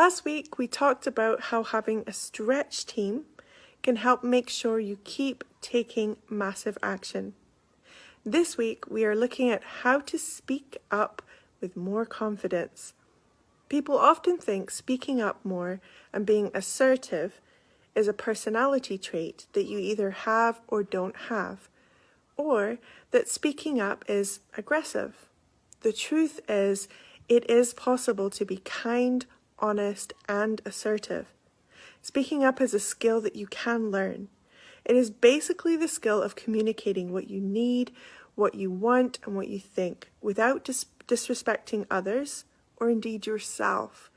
Last week, we talked about how having a stretch team can help make sure you keep taking massive action. This week, we are looking at how to speak up with more confidence. People often think speaking up more and being assertive is a personality trait that you either have or don't have, or that speaking up is aggressive. The truth is, it is possible to be kind, honest, and assertive. Speaking up is a skill that you can learn. It is basically the skill of communicating what you need, what you want, and what you think without disrespecting others or indeed yourself.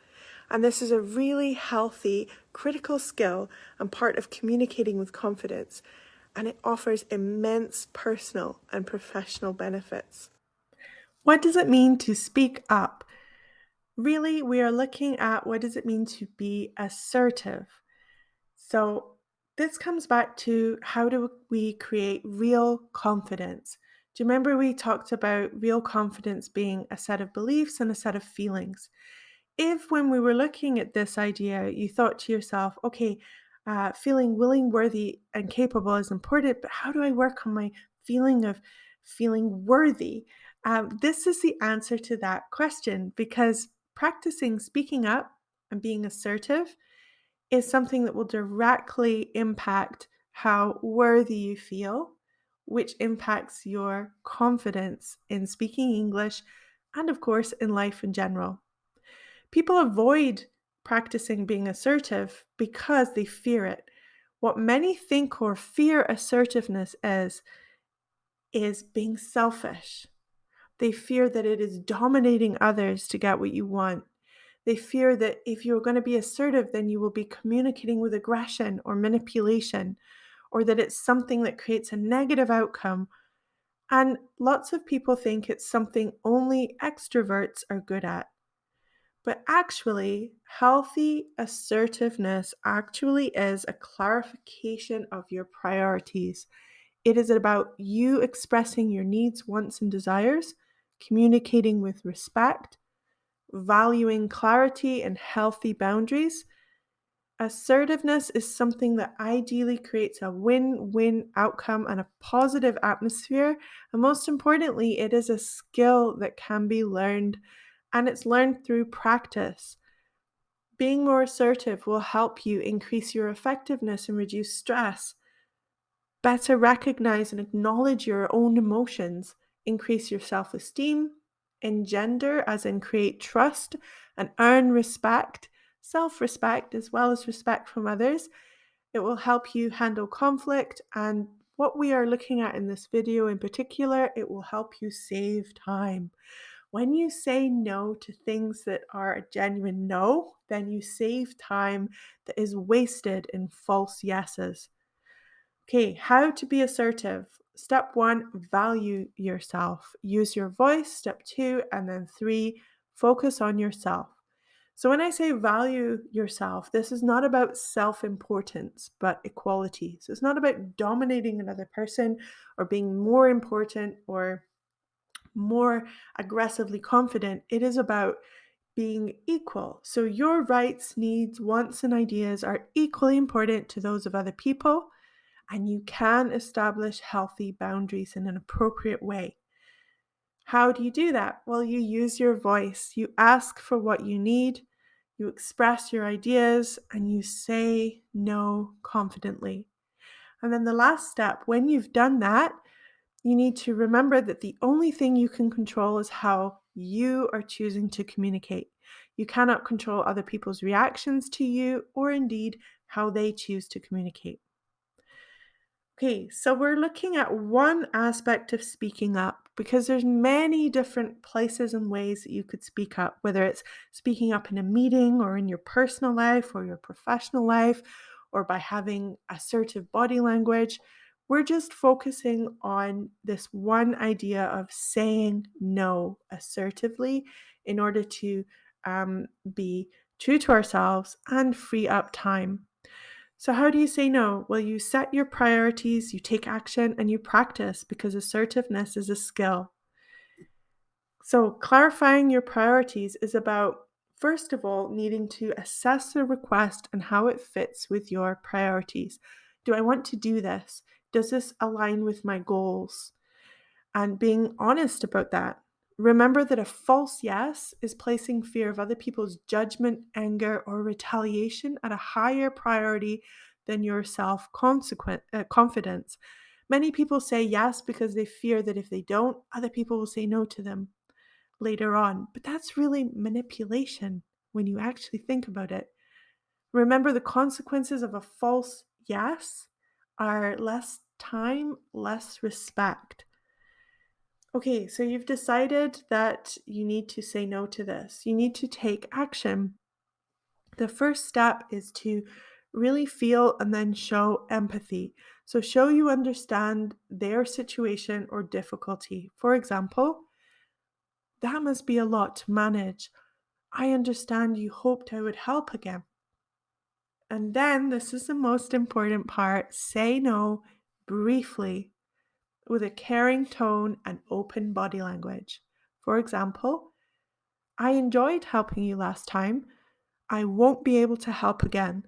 And this is a really healthy, critical skill and part of communicating with confidence, and it offers immense personal and professional benefits. What does it mean to speak up? Really, we are looking at what does it mean to be assertive. So this comes back to how do we create real confidence? Do you remember we talked about real confidence being a set of beliefs and a set of feelings? If when we were looking at this idea, you thought to yourself, okay, feeling willing, worthy, and capable is important, but how do I work on my feeling of feeling worthy? This is the answer to that question, because practicing speaking up and being assertive is something that will directly impact how worthy you feel, which impacts your confidence in speaking English and, of course, in life in general. People avoid practicing being assertive because they fear it. What many think or fear assertiveness is being selfish. They fear that it is dominating others to get what you want. They fear that if you're going to be assertive, then you will be communicating with aggression or manipulation, or that it's something that creates a negative outcome. And lots of people think it's something only extroverts are good at. But actually, healthy assertiveness actually is a clarification of your priorities. It is about you expressing your needs, wants, and desires, communicating with respect, valuing clarity and healthy boundaries. Assertiveness is something that ideally creates a win-win outcome and a positive atmosphere. And most importantly, it is a skill that can be learned, and it's learned through practice. Being more assertive will help you increase your effectiveness and reduce stress, better recognize and acknowledge your own emotions, increase your self-esteem, engender, as in create trust, and earn respect, self-respect, as well as respect from others. It will help you handle conflict, and what we are looking at in this video in particular, it will help you save time. When you say no to things that are a genuine no, then you save time that is wasted in false yeses. Okay, how to be assertive. Step 1, value yourself. Use your voice. Step 2, and then 3, focus on yourself. So when I say value yourself, this is not about self-importance, but equality. So it's not about dominating another person or being more important or more aggressively confident. It is about being equal. So your rights, needs, wants, and ideas are equally important to those of other people, and you can establish healthy boundaries in an appropriate way. How do you do that? Well, you use your voice. You ask for what you need, you express your ideas, and you say no confidently. And then the last step, when you've done that, you need to remember that the only thing you can control is how you are choosing to communicate. You cannot control other people's reactions to you or indeed how they choose to communicate. Okay, so we're looking at one aspect of speaking up because there's many different places and ways that you could speak up, whether it's speaking up in a meeting or in your personal life or your professional life or by having assertive body language. We're just focusing on this one idea of saying no assertively in order to be true to ourselves and free up time. So how do you say no? Well, you set your priorities, you take action, and you practice, because assertiveness is a skill. So clarifying your priorities is about first of all, needing to assess the request and how it fits with your priorities. Do I want to do this? Does this align with my goals? And being honest about that. Remember that a false yes is placing fear of other people's judgment, anger, or retaliation at a higher priority than your confidence. Many people say yes because they fear that if they don't, other people will say no to them later on. But that's really manipulation when you actually think about it. Remember, the consequences of a false yes are less time, less respect. Okay, so you've decided that you need to say no to this. You need to take action. The first step is to really feel and then show empathy. So, show you understand their situation or difficulty. For example, that must be a lot to manage. I understand you hoped I would help again. And then, this is the most important part, say no briefly with a caring tone and open body language. For example, I enjoyed helping you last time. I won't be able to help again.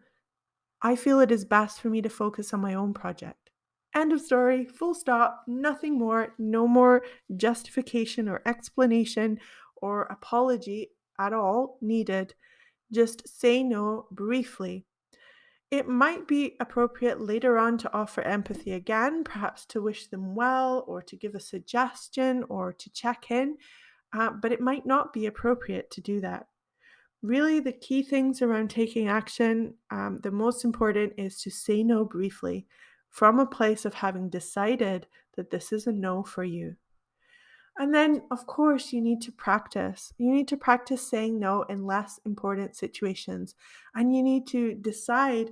I feel it is best for me to focus on my own project. End of story, full stop, nothing more, no more justification or explanation or apology at all needed. Just say no briefly. It might be appropriate later on to offer empathy again, perhaps to wish them well or to give a suggestion or to check in, but it might not be appropriate to do that. Really, the key things around taking action, the most important is to say no briefly from a place of having decided that this is a no for you. And then, of course, you need to practice. You need to practice saying no in less important situations. And you need to decide,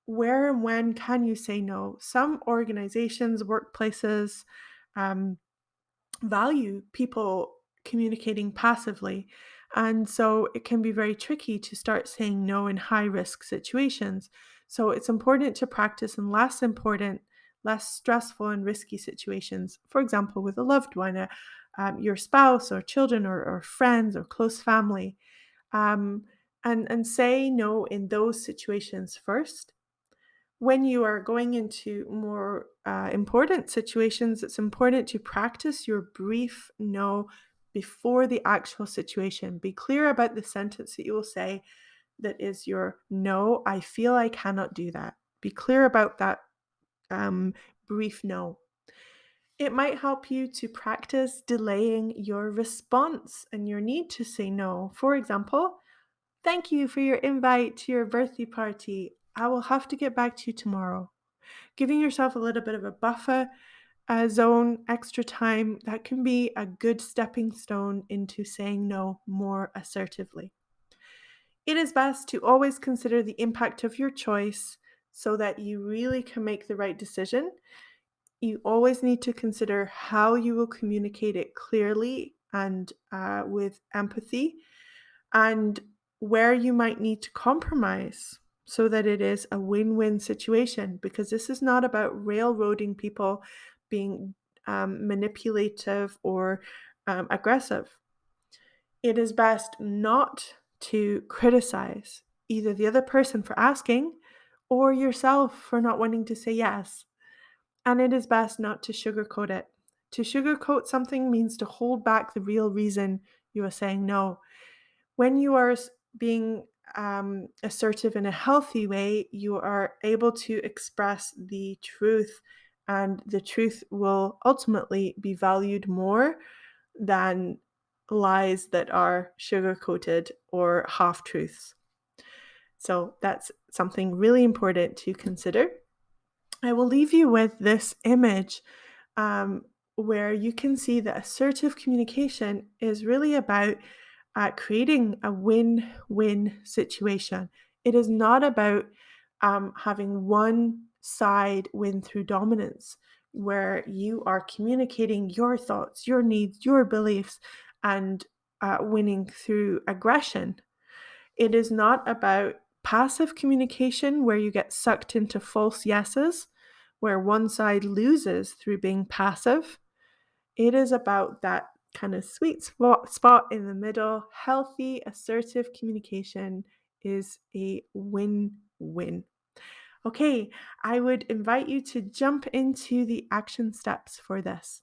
where and when can you say no? Some organizations, workplaces, um, value people communicating passively. And so it can be very tricky to start saying no in high risk situations. So it's important to practice in less important, less stressful and risky situations. For example, with a loved one, your spouse or children or friends or close family. Um, and say no in those situations first. When you are going into more important situations, it's important to practice your brief no before the actual situation. Be clear about the sentence that you will say that is your no, I feel I cannot do that. Be clear about that brief no. It might help you to practice delaying your response and your need to say no. For example, thank you for your invite to your birthday party. I will have to get back to you tomorrow. Giving yourself a little bit of a buffer zone, extra time, that can be a good stepping stone into saying no more assertively. It is best to always consider the impact of your choice so that you really can make the right decision. You always need to consider how you will communicate it clearly and with empathy, and where you might need to compromise so that it is a win-win situation, because this is not about railroading people, being manipulative or aggressive. It is best not to criticize either the other person for asking or yourself for not wanting to say yes. And it is best not to sugarcoat it. To sugarcoat something means to hold back the real reason you are saying no. When you are being assertive in a healthy way, you are able to express the truth, and the truth will ultimately be valued more than lies that are sugar coated or half truths. So that's something really important to consider. I will leave you with this image um, where you can see that assertive communication is really about creating a win-win situation. It is not about having one side win through dominance, where you are communicating your thoughts, your needs, your beliefs, and winning through aggression. It is not about passive communication, where you get sucked into false yeses, where one side loses through being passive. It is about that kind of sweet spot in the middle. Healthy, assertive communication is a win-win. Okay, I would invite you to jump into the action steps for this.